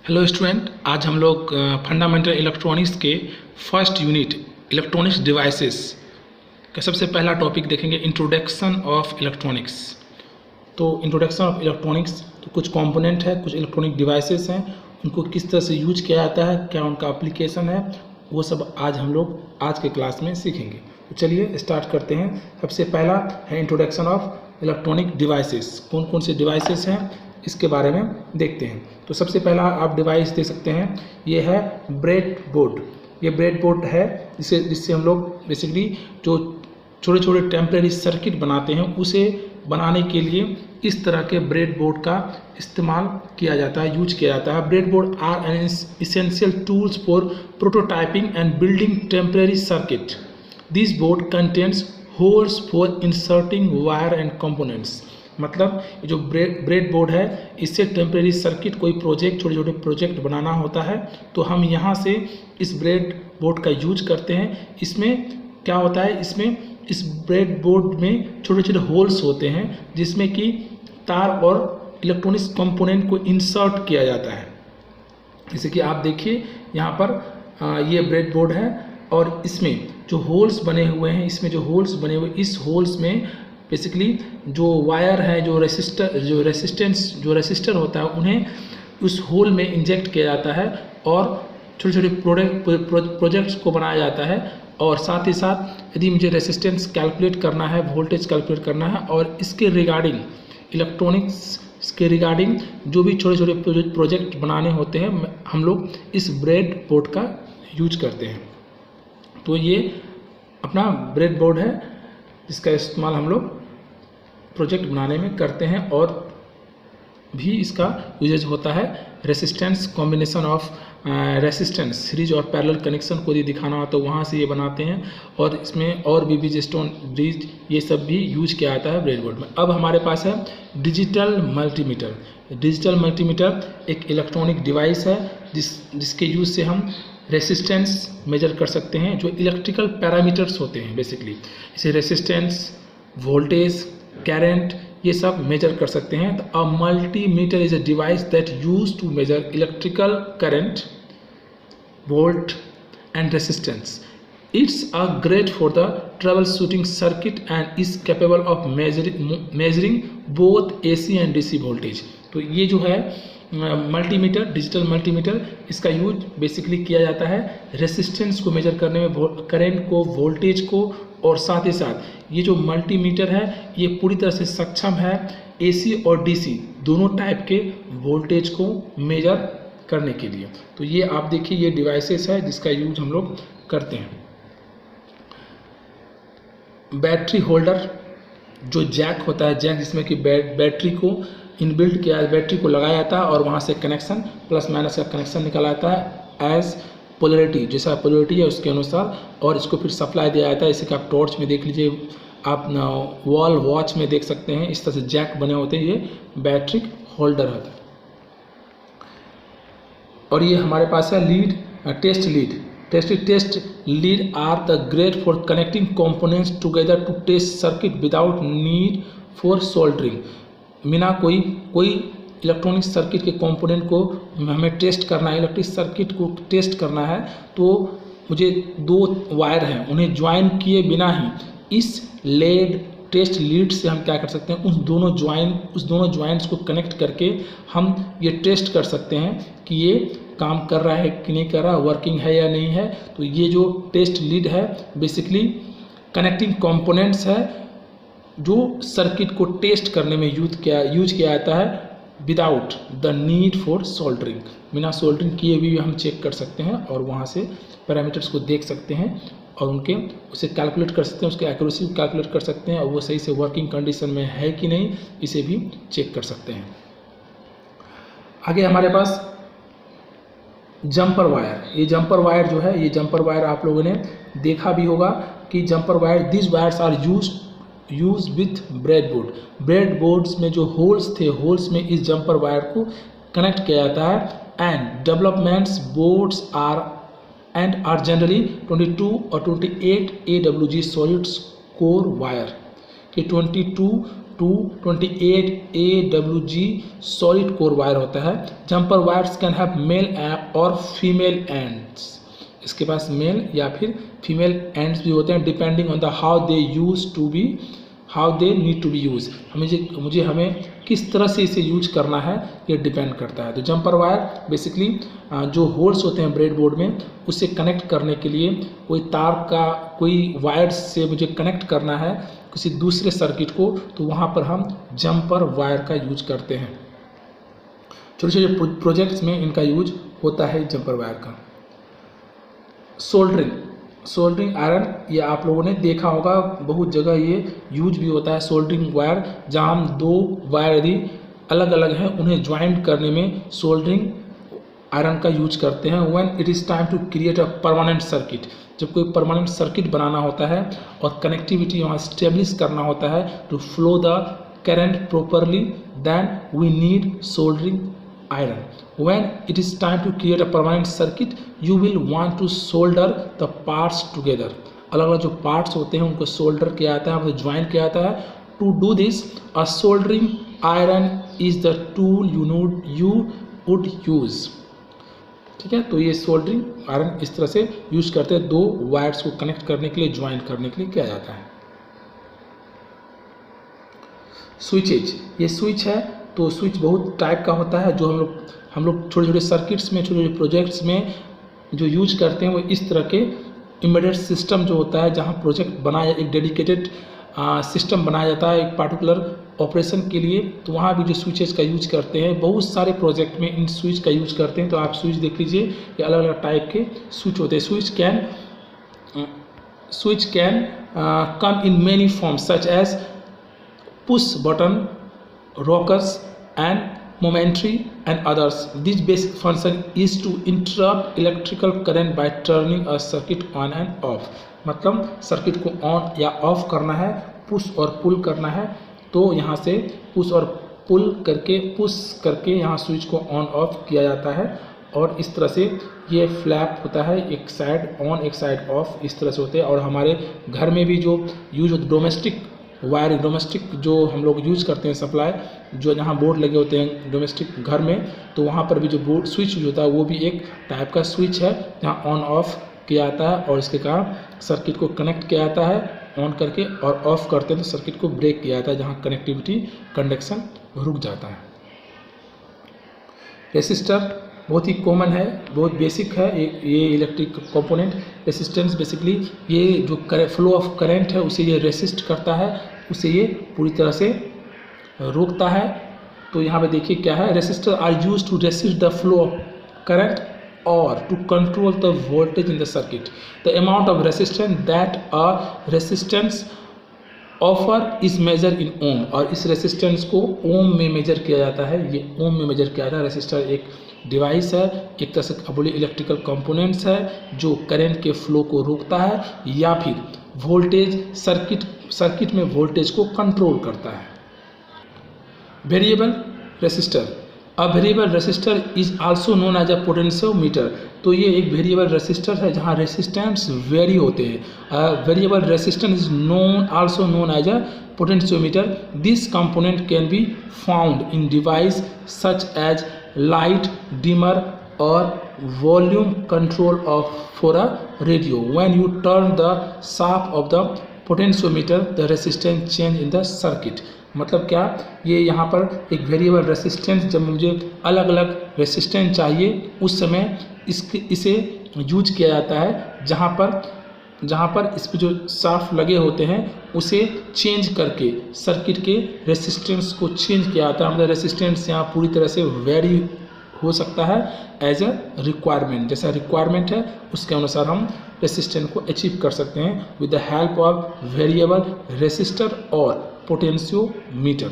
Hello student, आज हम लोग फंडामेंटल इलेक्ट्रॉनिक्स के फर्स्ट यूनिट इलेक्ट्रॉनिक्स डिवाइसेस का सबसे पहला टॉपिक देखेंगे, इंट्रोडक्शन ऑफ इलेक्ट्रॉनिक्स। तो इंट्रोडक्शन ऑफ इलेक्ट्रॉनिक्स, तो कुछ कंपोनेंट है, कुछ इलेक्ट्रॉनिक डिवाइसेस हैं, उनको किस तरह से यूज किया जाता है, क्या उनका एप्लीकेशन है, वो सब आज हम लोग आज के क्लास में सीखेंगे। तो चलिए स्टार्ट करते हैं। सबसे पहला है इंट्रोडक्शन ऑफ इलेक्ट्रॉनिक डिवाइसेस। कौन कौन से डिवाइसेस हैं इसके बारे में देखते हैं। तो सबसे पहला आप डिवाइस देख सकते हैं, ये है ब्रेड बोर्ड। ये ब्रेड बोर्ड है जिससे हम लोग बेसिकली जो छोटे छोटे टेम्परेरी सर्किट बनाते हैं, उसे बनाने के लिए इस तरह के ब्रेड बोर्ड का इस्तेमाल किया जाता है, यूज किया जाता है। Bread board are an essential tools for prototyping and building temporary circuit. This board contains holes for inserting wire and components. मतलब जो ब्रेड बोर्ड है, इससे टेम्परेरी सर्किट, कोई प्रोजेक्ट, छोटे छोटे प्रोजेक्ट बनाना होता है, तो हम यहाँ से इस ब्रेड बोर्ड का यूज करते हैं। इसमें क्या होता है, इसमें इस ब्रेड बोर्ड में छोटे छोटे होल्स होते हैं जिसमें कि तार और इलेक्ट्रॉनिक्स कंपोनेंट को इंसर्ट किया जाता है। जैसे कि आप देखिए यहाँ पर ये ब्रेड बोर्ड है और इसमें जो होल्स बने हुए हैं, इस होल्स में बेसिकली जो वायर है, जो रेसिस्टर होता है, उन्हें उस होल में इंजेक्ट किया जाता है और छोटे छोटे प्रोजेक्ट्स को बनाया जाता है। और साथ ही साथ यदि मुझे रेसिस्टेंस कैलकुलेट करना है, वोल्टेज कैलकुलेट करना है, और इसके रिगार्डिंग, इलेक्ट्रॉनिक्स के रिगार्डिंग जो भी छोटे छोटे प्रोजेक्ट बनाने होते हैं, हम लोग इस ब्रेड बोर्ड का यूज करते हैं। तो ये अपना ब्रेड बोर्ड है जिसका इस्तेमाल हम लोग प्रोजेक्ट बनाने में करते हैं, और भी इसका यूजेज होता है resistance, combination of resistance, series और पैरेलल कनेक्शन को यदि दिखाना हो तो वहाँ से ये बनाते हैं। और इसमें और भी ब्रिजस्टोन ब्रिज, ये सब भी यूज किया जाता है ब्रेड बोर्ड में। अब हमारे पास है डिजिटल मल्टीमीटर। डिजिटल मल्टीमीटर एक इलेक्ट्रॉनिक डिवाइस है जिसके यूज से हम रेसिस्टेंस मेजर कर सकते हैं, जो इलेक्ट्रिकल पैरामीटर्स होते हैं बेसिकली, जैसे रेसिस्टेंस, वोल्टेज, करंट, ये सब मेजर कर सकते हैं। तो a multimeter is a device that use to measure electrical current, volt and resistance. It's a great for the troubleshooting circuit and is capable of measuring both AC and DC voltage. तो ये जो है multimeter, digital multimeter, इसका use basically किया जाता है resistance को major करने में, करंट को, वोल्टेज को, और साथ ही साथ ये जो मल्टीमीटर है ये पूरी तरह से सक्षम है AC और DC दोनों टाइप के वोल्टेज को मेजर करने के लिए। तो ये आप देखिए, ये डिवाइसेस है जिसका यूज हम लोग करते हैं। बैटरी होल्डर, जो जैक होता है, जैक जिसमें कि बैटरी को इनबिल्ट किया, बैटरी को लगाया जाता है और वहाँ से कनेक्शन, प्लस माइनस का कनेक्शन निकाला जाता है एज पोलरिटी, जैसा पोलरिटी है उसके अनुसार, और इसको फिर सप्लाई दिया जाता है। जैसे कि आप टॉर्च में देख लीजिए, आप वॉल वॉच में देख सकते हैं, इस तरह से जैक बने होते हैं, ये बैटरी होल्डर होता है। और ये हमारे पास है lead, test lead. Test lead are the great for connecting components together to test circuit without need for soldering. बिना कोई इलेक्ट्रॉनिक सर्किट के कंपोनेंट को हमें टेस्ट करना है, इलेक्ट्रिक सर्किट को टेस्ट करना है, तो मुझे दो वायर हैं, उन्हें ज्वाइन किए बिना ही इस लेड टेस्ट लीड से हम क्या कर सकते हैं, उस दोनों ज्वाइंट्स को कनेक्ट करके हम ये टेस्ट कर सकते हैं कि ये काम कर रहा है कि नहीं कर रहा, वर्किंग है या नहीं है। तो ये जो टेस्ट लीड है बेसिकली कनेक्टिंग कंपोनेंट्स है जो सर्किट को टेस्ट करने में यूज किया जाता है without the need for soldering. बिना सोल्डरिंग किए भी हम चेक कर सकते हैं और वहाँ से पैरामीटर्स को देख सकते हैं और उसे कैलकुलेट कर सकते हैं, उसके एक्यूरेसी को कैलकुलेट कर सकते हैं, और वो सही से वर्किंग कंडीशन में है कि नहीं, इसे भी चेक कर सकते हैं। आगे हमारे पास जंपर वायर। ये जंपर वायर जो है, ये जंपर वायर आप लोगों ने देखा भी होगा कि jumper wire, this wires are use with bread board. Bread boards में जो होल्स थे, होल्स में इस जंपर वायर को कनेक्ट किया जाता है। And developments boards are generally 22 और 28 AWG सॉलिड कोर वायर। कि 22 228 AWG सॉलिड कोर वायर होता है। Jumper wires can have mail और फीमेल एंड्स, इसके पास मेल या फिर फीमेल एंड्स भी होते हैं, depending on the how they need to be use. हमें किस तरह से इसे यूज करना है ये डिपेंड करता है। तो जंपर वायर बेसिकली जो होल्स होते हैं ब्रेडबोर्ड में, उसे कनेक्ट करने के लिए कोई वायर से मुझे कनेक्ट करना है किसी दूसरे सर्किट को, तो वहाँ पर हम जंपर वायर का यूज करते हैं। छोटे छोटे प्रोजेक्ट्स में इनका यूज होता है जंपर वायर का। सोल्डरिंग आयरन, ये आप लोगों ने देखा होगा, बहुत जगह ये यूज भी होता है। सोल्डरिंग वायर, जहाँ हम दो वायर यदि अलग अलग हैं उन्हें ज्वाइंट करने में सोल्डरिंग आयरन का यूज करते हैं। When it is time to create a permanent circuit, जब कोई परमानेंट सर्किट बनाना होता है और कनेक्टिविटी वहाँ स्टेब्लिश करना होता है to flow the current properly, then we need soldering iron. When it is time to create a permanent circuit, you will want to solder the parts together. अलग अलग जो पार्ट्स होते हैं उनको सोल्डर किया जाता है, मतलब ज्वाइन किया जाता है। To do this a soldering iron is the tool you would use. ठीक है, तो ये सोल्डरिंग आयरन इस तरह से यूज करते हैं, दो वायर्स को कनेक्ट करने के लिए, ज्वाइन करने के लिए किया जाता है। स्विचेज, ये स्विच है, तो स्विच बहुत टाइप का होता है जो हम लोग छोटे छोटे सर्किट्स में, छोटे छोटे प्रोजेक्ट्स में जो यूज करते हैं, वो इस तरह के एम्बेडेड सिस्टम जो होता है, जहाँ प्रोजेक्ट बनाया, एक डेडिकेटेड सिस्टम बनाया जाता है एक पार्टिकुलर ऑपरेशन के लिए, तो वहाँ भी जो स्विचेस का यूज करते हैं। बहुत सारे प्रोजेक्ट में इन स्विच का यूज करते हैं। तो आप स्विच देख लीजिए, ये अलग अलग टाइप के स्विच होते हैं। Switch can come in many forms such as push button, rockers and momentary and others. This basic function is to interrupt electrical current by turning a circuit on and off. मतलब circuit को on या of करना है, push और पुल करना है, तो यहाँ से पुश और पुल करके यहाँ स्विच को ऑन ऑफ किया जाता है। और इस तरह से ये फ्लैप होता है, एक साइड ऑन एक साइड ऑफ, इस तरह से होते हैं। और हमारे घर में भी जो यूज होते डोमेस्टिक वायरिंग, डोमेस्टिक जो हम लोग यूज करते हैं सप्लाई, जो जहाँ बोर्ड लगे होते हैं डोमेस्टिक घर में, तो वहाँ पर भी जो बोर्ड स्विच यूज होता है वो भी एक टाइप का स्विच है, जहाँ ऑन ऑफ किया जाता है और इसके कारण सर्किट को कनेक्ट किया जाता है ऑन करके, और ऑफ करते हैं तो सर्किट को ब्रेक किया जाता है, जहाँ कनेक्टिविटी कंडक्शन रुक जाता है। रेसिस्टर बहुत ही कॉमन है, बहुत बेसिक है ये इलेक्ट्रिक कंपोनेंट। रेसिस्टेंस बेसिकली ये जो फ्लो ऑफ करंट है उसे ये रेसिस्ट करता है, उसे ये पूरी तरह से रोकता है। तो यहाँ पे देखिए क्या है, resistor are used to resist the flow of current और to control the voltage in the circuit. The amount of resistance that a resistance offer is measure in ohm, और इस रेसिस्टेंस को ओम में मेजर किया जाता है। ये ओम में मेजर किया जाता है। रेसिस्टर एक डिवाइस है, एक तरह से बोले इलेक्ट्रिकल कंपोनेंट्स है जो करंट के फ्लो को रोकता है या फिर वोल्टेज सर्किट में वोल्टेज को कंट्रोल करता है। Variable resistor, a variable resistor is also known as a potentiometer. तो ये एक वेरिएबल रेसिस्टर है जहाँ रेसिस्टेंस वेरी होते हैं। Variable resistance is also known as a potentiometer. This component can be found in device such as light dimmer or volume control for a radio. When you turn the shaft of the potentiometer, the resistance change in the circuit. मतलब क्या, ये यहाँ पर एक variable resistance, जब मुझे अलग अलग रेसिस्टेंस चाहिए उस समय इसे यूज किया जाता है, जहाँ पर इस पर जो शाफ्ट लगे होते हैं उसे चेंज करके सर्किट के रेसिस्टेंस को चेंज किया जाता है। मतलब रेसिस्टेंस यहाँ पूरी तरह से वेरी हो सकता है एज अ रिक्वायरमेंट, जैसा रिक्वायरमेंट है उसके अनुसार हम रेसिस्टेंस को अचीव कर सकते हैं with the help of variable resistor और पोटेंशियोमीटर।